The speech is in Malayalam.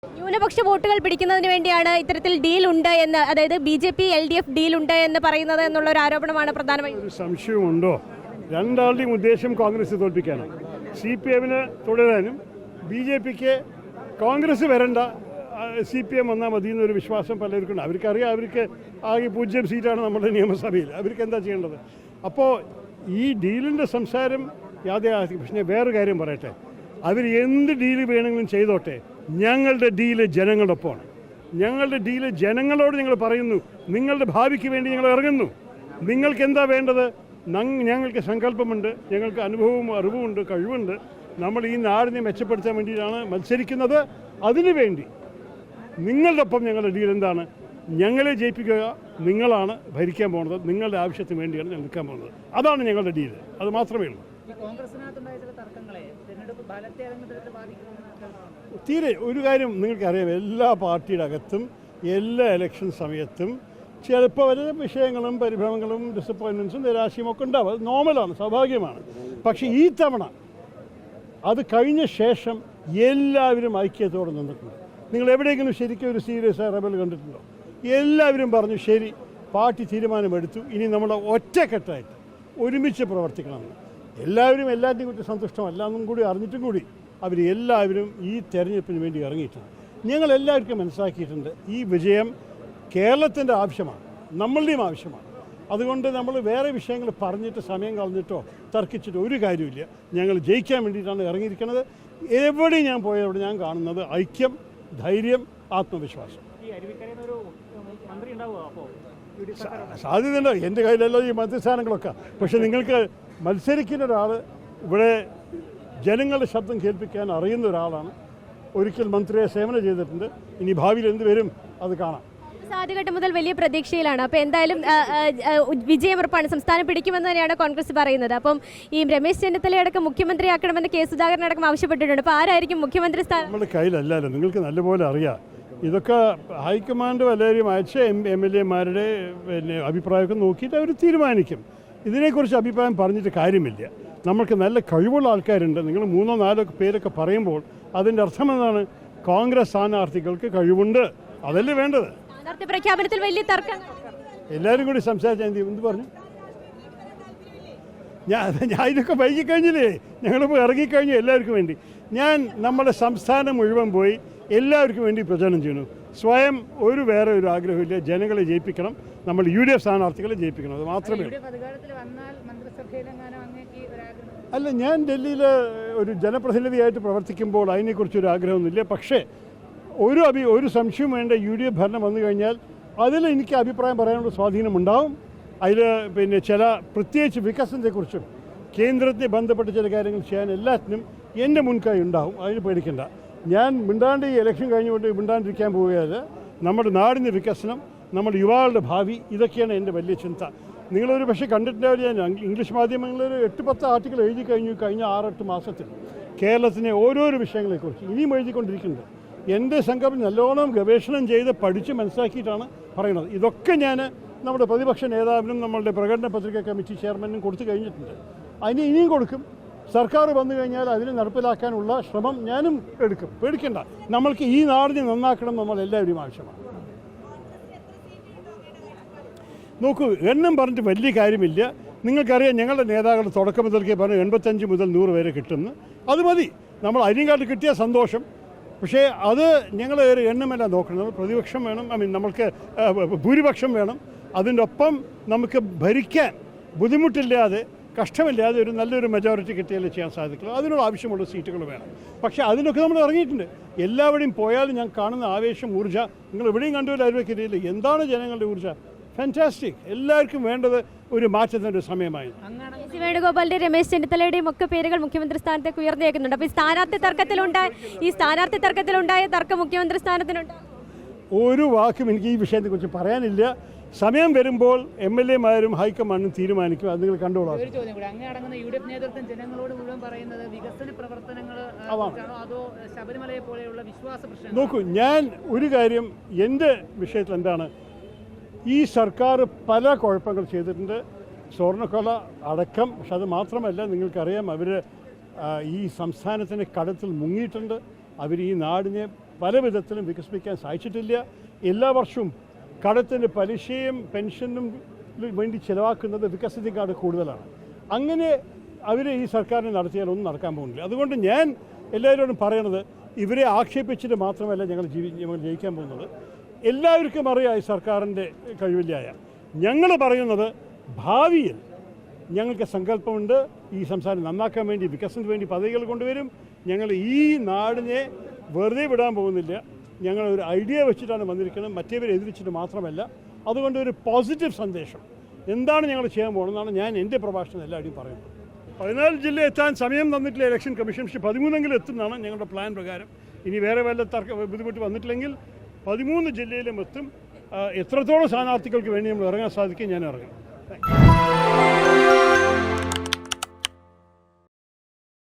ന്യൂനപക്ഷ വോട്ടുകൾ പിടിക്കുന്നതിന് വേണ്ടിയാണ് ഇത്തരത്തിൽ ഡീൽ ഉണ്ട് എന്ന്, അതായത് BJP LDF ഡീൽ ഉണ്ട് എന്ന് പറയുന്നത് എന്നുള്ള ഒരു ആരോപണമാണ് പ്രധാനമായും. ഒരു സംശയമുണ്ടോ? രണ്ടാളുടെയും ഉദ്ദേശം കോൺഗ്രസ് തോൽപ്പിക്കാനാണ്. CPM-ന് തുടരാനും BJP-ക്ക് കോൺഗ്രസ് വരണ്ട, CPM വന്നാൽ മതി എന്നൊരു വിശ്വാസം പലർക്കുണ്ട്. അവർക്കറിയാം അവർക്ക് ആകെ 0 സീറ്റാണ് നമ്മുടെ നിയമസഭയിൽ. അവർക്ക് എന്താ ചെയ്യേണ്ടത്? അപ്പോൾ ഈ ഡീലിൻ്റെ സംസാരം യാഥാർത്ഥ്യം. പക്ഷേ വേറൊരു കാര്യം പറയട്ടെ, അവർ എന്ത് ഡീല് വേണമെങ്കിലും ചെയ്തോട്ടെ, ഞങ്ങളുടെ ഡീല് ജനങ്ങളുടെ ഒപ്പമാണ്. ഞങ്ങളുടെ ഡീല് ജനങ്ങളോട് ഞങ്ങൾ പറയുന്നു, നിങ്ങളുടെ ഭാവിക്ക് വേണ്ടി ഞങ്ങൾ ഇറങ്ങുന്നു. നിങ്ങൾക്ക് എന്താ വേണ്ടത്? ഞങ്ങൾക്ക് സങ്കല്പമുണ്ട്, ഞങ്ങൾക്ക് അനുഭവവും അറിവുമുണ്ട്, കഴിവുണ്ട്. നമ്മൾ ഈ നാടിനെ മെച്ചപ്പെടുത്താൻ വേണ്ടിയിട്ടാണ് മത്സരിക്കുന്നത്. അതിനുവേണ്ടി നിങ്ങളുടെ ഒപ്പം ഞങ്ങളുടെ ഡീൽ എന്താണ്? ഞങ്ങളെ ജയിപ്പിക്കുക, നിങ്ങളാണ് ഭരിക്കാൻ പോകുന്നത്, നിങ്ങളുടെ ആവശ്യത്തിന് വേണ്ടിയാണ് ഞങ്ങൾ നിൽക്കാൻ പോകുന്നത്. അതാണ് ഞങ്ങളുടെ ഡീല്, അത് മാത്രമേ ഉള്ളൂ. തീരെ ഒരു കാര്യം നിങ്ങൾക്കറിയാം, എല്ലാ പാർട്ടിയുടെ അകത്തും എല്ലാ ഇലക്ഷൻ സമയത്തും ചിലപ്പോൾ വല്ല വിഷയങ്ങളും പരിഭ്രമങ്ങളും ഡിസപ്പോയിൻമെൻറ്റ്സും നിരാശയും ഒക്കെ ഉണ്ടാവും. അത് നോർമലാണ്, സ്വാഭാവികമാണ്. പക്ഷേ ഈ തവണ അത് കഴിഞ്ഞ ശേഷം എല്ലാവരും ഐക്യത്തോടെ നിന്നിട്ടുണ്ട്. നിങ്ങൾ എവിടെയെങ്കിലും ശരിക്കും ഒരു സീരിയസ് റബൽ കണ്ടിട്ടുണ്ടോ? എല്ലാവരും പറഞ്ഞു ശരി, പാർട്ടി തീരുമാനമെടുത്തു, ഇനി നമ്മൾ ഒറ്റക്കെട്ടായിട്ട് ഒരുമിച്ച് പ്രവർത്തിക്കണമെന്ന്. എല്ലാവരും എല്ലാറ്റിനും കുറിച്ച് സന്തുഷ്ടമല്ല എന്നും കൂടി അറിഞ്ഞിട്ടും കൂടി അവർ എല്ലാവരും ഈ തെരഞ്ഞെടുപ്പിന് വേണ്ടി ഇറങ്ങിയിട്ടുണ്ട്. ഞങ്ങളെല്ലാവർക്കും മനസ്സിലാക്കിയിട്ടുണ്ട് ഈ വിജയം കേരളത്തിൻ്റെ ആവശ്യമാണ്, നമ്മളുടെയും ആവശ്യമാണ്. അതുകൊണ്ട് നമ്മൾ വേറെ വിഷയങ്ങൾ പറഞ്ഞിട്ട് സമയം കളഞ്ഞിട്ടോ തർക്കിച്ചിട്ടോ ഒരു കാര്യമില്ല. ഞങ്ങൾ ജയിക്കാൻ വേണ്ടിയിട്ടാണ് ഇറങ്ങിയിരിക്കുന്നത്. എവിടെയും ഞാൻ പോയവിടെ ഞാൻ കാണുന്നത് ഐക്യം, ധൈര്യം, ആത്മവിശ്വാസം. സാധ്യതയുണ്ട്. എൻ്റെ കയ്യിലല്ല ഈ മന്ത്രിസ്ഥാനങ്ങളൊക്കെ. പക്ഷെ നിങ്ങൾക്ക് മത്സരിക്കുന്ന ഒരാൾ, ഇവിടെ ജനങ്ങളുടെ ശബ്ദം കേൾപ്പിക്കാൻ അറിയുന്ന ഒരാളാണ്. ഒരിക്കൽ മന്ത്രിയെ സേവനം ചെയ്തിട്ടുണ്ട്. ഇനി ഭാവിയിൽ എന്ത് വരും അത് കാണാം. ആദ്യഘട്ടം മുതൽ വലിയ പ്രതീക്ഷയിലാണ്. അപ്പോൾ എന്തായാലും വിജയം ഉറപ്പാണ്, സംസ്ഥാനം പിടിക്കുമെന്ന് തന്നെയാണ് കോൺഗ്രസ് പറയുന്നത്. അപ്പം ഈ രമേശ് ചെന്നിത്തലയടക്കം മുഖ്യമന്ത്രിയാക്കണമെന്ന് K. സുധാകരൻ അടക്കം ആവശ്യപ്പെട്ടിട്ടുണ്ട്. അപ്പോൾ ആരായിരിക്കും മുഖ്യമന്ത്രി സ്ഥാനം? നമ്മുടെ കയ്യിലല്ലല്ലോ, നിങ്ങൾക്ക് നല്ലപോലെ അറിയാം. ഇതൊക്കെ ഹൈക്കമാൻഡ് വല്ലവരും അയച്ച MLA-മാരുടെ അഭിപ്രായമൊക്കെ നോക്കിയിട്ട് അവർ തീരുമാനിക്കും. ഇതിനെക്കുറിച്ച് അഭിപ്രായം പറഞ്ഞിട്ട് കാര്യമില്ല. നമ്മൾക്ക് നല്ല കഴിവുള്ള ആൾക്കാരുണ്ട്. നിങ്ങൾ 3-4 പേരൊക്കെ പറയുമ്പോൾ അതിൻ്റെ അർത്ഥം എന്താണ്? കോൺഗ്രസ് സ്ഥാനാർത്ഥികൾക്ക് കഴിവുണ്ട്, അതല്ലേ വേണ്ടത്. സ്ഥാനാർത്ഥി പ്രഖ്യാപനത്തിൽ വലിയ തർക്കം എല്ലാവരും കൂടി സംസാരിച്ചാൽ എന്ത് പറഞ്ഞു? ഞാൻ ഇതൊക്കെ വൈകിക്കഴിഞ്ഞില്ലേ, ഞങ്ങളിപ്പോൾ ഇറങ്ങിക്കഴിഞ്ഞു എല്ലാവർക്കും വേണ്ടി. ഞാൻ നമ്മുടെ സംസ്ഥാനം മുഴുവൻ പോയി എല്ലാവർക്കും വേണ്ടി പ്രചരണം ചെയ്യുന്നു. സ്വയം വേറെ ഒരു ആഗ്രഹമില്ല, ജനങ്ങളെ ജയിപ്പിക്കണം, നമ്മൾ UDF സ്ഥാനാർത്ഥികളെ ജയിപ്പിക്കണം, അത് മാത്രമേ. അല്ല, ഞാൻ ഡൽഹിയിൽ ഒരു ജനപ്രതിനിധിയായിട്ട് പ്രവർത്തിക്കുമ്പോൾ അതിനെക്കുറിച്ചൊരു ആഗ്രഹമൊന്നുമില്ല. പക്ഷേ ഒരു സംശയം വേണ്ട, UDF ഭരണം വന്നു കഴിഞ്ഞാൽ അതിൽ എനിക്ക് അഭിപ്രായം പറയാനുള്ള സ്വാധീനമുണ്ടാവും. അതിൽ ചില പ്രത്യേകിച്ച് വികസനത്തെക്കുറിച്ചും കേന്ദ്രത്തെ ബന്ധപ്പെട്ട ചില കാര്യങ്ങൾ ചെയ്യാൻ എല്ലാത്തിനും എൻ്റെ മുൻകൈ ഉണ്ടാവും. അതിന് പേടിക്കണ്ട. ഞാൻ മിണ്ടാണ്ട് ഈ ഇലക്ഷൻ കഴിഞ്ഞുകൊണ്ട് മിണ്ടാണ്ടിരിക്കാൻ പോവുകയല്ല. നമ്മുടെ നാടിൻ്റെ വികസനം, നമ്മുടെ യുവാക്കളുടെ ഭാവി, ഇതൊക്കെയാണ് എൻ്റെ വലിയ ചിന്ത. നിങ്ങളൊരു പക്ഷേ കണ്ടിട്ടുണ്ടാവില്ല, ഞാൻ ഇംഗ്ലീഷ് മാധ്യമങ്ങളിൽ 8-10 ആർട്ടിക്കിൾ എഴുതി കഴിഞ്ഞ 6-8 മാസത്തിൽ കേരളത്തിലെ ഓരോരോ വിഷയങ്ങളെക്കുറിച്ച് ഇനിയും എഴുതിക്കൊണ്ടിരിക്കുന്നുണ്ട്. എൻ്റെ സംഘം നല്ലോണം ഗവേഷണം ചെയ്ത് പഠിച്ച് മനസ്സിലാക്കിയിട്ടാണ് പറയുന്നത്. ഇതൊക്കെ ഞാൻ നമ്മുടെ പ്രതിപക്ഷ നേതാവിനും നമ്മളുടെ പ്രകടന പത്രിക കമ്മിറ്റി ചെയർമാനും കൊടുത്തു കഴിഞ്ഞിട്ടുണ്ട്. അതിന് ഇനിയും കൊടുക്കും. സർക്കാർ വന്നു കഴിഞ്ഞാൽ അതിന് നടപ്പിലാക്കാനുള്ള ശ്രമം ഞാനും എടുക്കും. പേടിക്കണ്ട. നമ്മൾക്ക് ഈ നാടിനെ നന്നാക്കണം, നമ്മൾ എല്ലാവരും ആവശ്യമാണ്. നോക്കൂ, എണ്ണം പറഞ്ഞിട്ട് വലിയ കാര്യമില്ല. നിങ്ങൾക്കറിയാം, ഞങ്ങളുടെ നേതാക്കൾ തുടക്കം മുതൽക്കേ പറഞ്ഞു 85 മുതൽ 100 വരെ കിട്ടുന്നു. അത് മതി. നമ്മൾ അതിനെക്കാട്ട് കിട്ടിയ സന്തോഷം. പക്ഷേ അത് ഞങ്ങൾ എണ്ണമല്ല നോക്കുന്നത്. പ്രതിപക്ഷം വേണം, നമ്മൾക്ക് ഭൂരിപക്ഷം വേണം. അതിൻ്റെ ഒപ്പം നമുക്ക് ഭരിക്കാൻ ബുദ്ധിമുട്ടില്ലാതെ, കഷ്ടമില്ലാതെ ഒരു നല്ലൊരു മെജോറിറ്റി കിട്ടിയാലേ ചെയ്യാൻ സാധിക്കുള്ളൂ. അതിനുള്ള ആവശ്യമുള്ള സീറ്റുകൾ വേണം. പക്ഷേ അതിനൊക്കെ നമ്മൾ ഇറങ്ങിയിട്ടുണ്ട്. എല്ലാവരുടെയും പോയാലും ഞാൻ കാണുന്ന ആവേശം, ഊർജ്ജ നിങ്ങൾ എവിടെയും കണ്ടുവരും. ആരോഗ്യത്തില്ല. എന്താണ് ജനങ്ങളുടെ ഊർജ്ജ? ഫാന്റാസ്റ്റിക്. എല്ലാവർക്കും വേണ്ടത് ഒരു മാറ്റത്തിൻ്റെ ഒരു സമയമായിരുന്നു. വേണുഗോപാലിന്റെ രമേശ് ചെന്നിത്തലയുടെയും ഒക്കെ പേരുകൾ മുഖ്യമന്ത്രി സ്ഥാനത്തേക്ക് ഉയർന്നേക്കുന്നുണ്ട്. അപ്പോൾ ഈ സ്ഥാനാർത്ഥി തർക്കത്തിലുണ്ടായ തർക്കം മുഖ്യമന്ത്രി സ്ഥാനത്തിനുണ്ട്. ഒരു വാക്കും എനിക്ക് ഈ വിഷയത്തെക്കുറിച്ച് പറയാനില്ല. സമയം വരുമ്പോൾ MLA-മാരും ഹൈക്കമാൻഡും തീരുമാനിക്കും. അത് നിങ്ങൾ കണ്ടോളാം. നോക്കൂ, ഞാൻ ഒരു കാര്യം എൻ്റെ വിഷയത്തിൽ എന്താണ്, ഈ സർക്കാർ പല കുഴപ്പങ്ങൾ ചെയ്തിട്ടുണ്ട്, സ്വർണ്ണക്കൊല അടക്കം. പക്ഷെ അത് മാത്രമല്ല, നിങ്ങൾക്കറിയാം, അവർ ഈ സംസ്ഥാനത്തിൻ്റെ കടത്തിൽ മുങ്ങിയിട്ടുണ്ട്. അവർ ഈ നാടിനെ പല വിധത്തിലും വികസിപ്പിക്കാൻ സാധിച്ചിട്ടില്ല. എല്ലാ വർഷവും കടത്തിൻ്റെ പലിശയും പെൻഷനും വേണ്ടി ചിലവാക്കുന്നത് വികസനത്തിനേക്കാൾ കൂടുതലാണ്. അങ്ങനെ അവർ ഈ സർക്കാരിനെ നടത്തിയാൽ ഒന്നും നടക്കാൻ പോകുന്നില്ല. അതുകൊണ്ട് ഞാൻ എല്ലാവരോടും പറയണത്, ഇവരെ ആക്ഷേപിച്ചിട്ട് മാത്രമല്ല ഞങ്ങൾ ജയിക്കാൻ പോകുന്നത്. എല്ലാവർക്കും അറിയാം ഈ സർക്കാരിൻ്റെ കഴിവില്ലായ. ഞങ്ങൾ പറയുന്നത് ഭാവിയിൽ ഞങ്ങൾക്ക് സങ്കല്പമുണ്ട്, ഈ സംസ്ഥാനം നന്നാക്കാൻ വേണ്ടി, വികസനത്തിന് വേണ്ടി പദ്ധതികൾ കൊണ്ടുവരും. ഞങ്ങൾ ഈ നാടിനെ വെറുതെ വിടാൻ പോകുന്നില്ല. ഞങ്ങളൊരു ഐഡിയ വെച്ചിട്ടാണ് വന്നിരിക്കുന്നത്, മറ്റേവരെ എതിരിച്ചിട്ട് മാത്രമല്ല. അതുകൊണ്ട് ഒരു പോസിറ്റീവ് സന്ദേശം എന്താണ് ഞങ്ങൾ ചെയ്യാൻ പോകുന്നതെന്നാണ് ഞാൻ എൻ്റെ പ്രഭാഷണം എല്ലാവരും പറയുന്നത്. 14 ജില്ല എത്താൻ സമയം തന്നിട്ടില്ല ഇലക്ഷൻ കമ്മീഷൻ. പക്ഷേ 13 എത്തുന്നതാണ് ഞങ്ങളുടെ പ്ലാൻ പ്രകാരം. ഇനി വേറെ വല്ല ബുദ്ധിമുട്ട് വന്നിട്ടില്ലെങ്കിൽ 13 ജില്ലയിലും എത്തും. എത്രത്തോളം സ്ഥാനാർത്ഥികൾക്ക് വേണ്ടി നമ്മൾ ഇറങ്ങാൻ സാധിക്കും, ഞാൻ ഇറങ്ങും.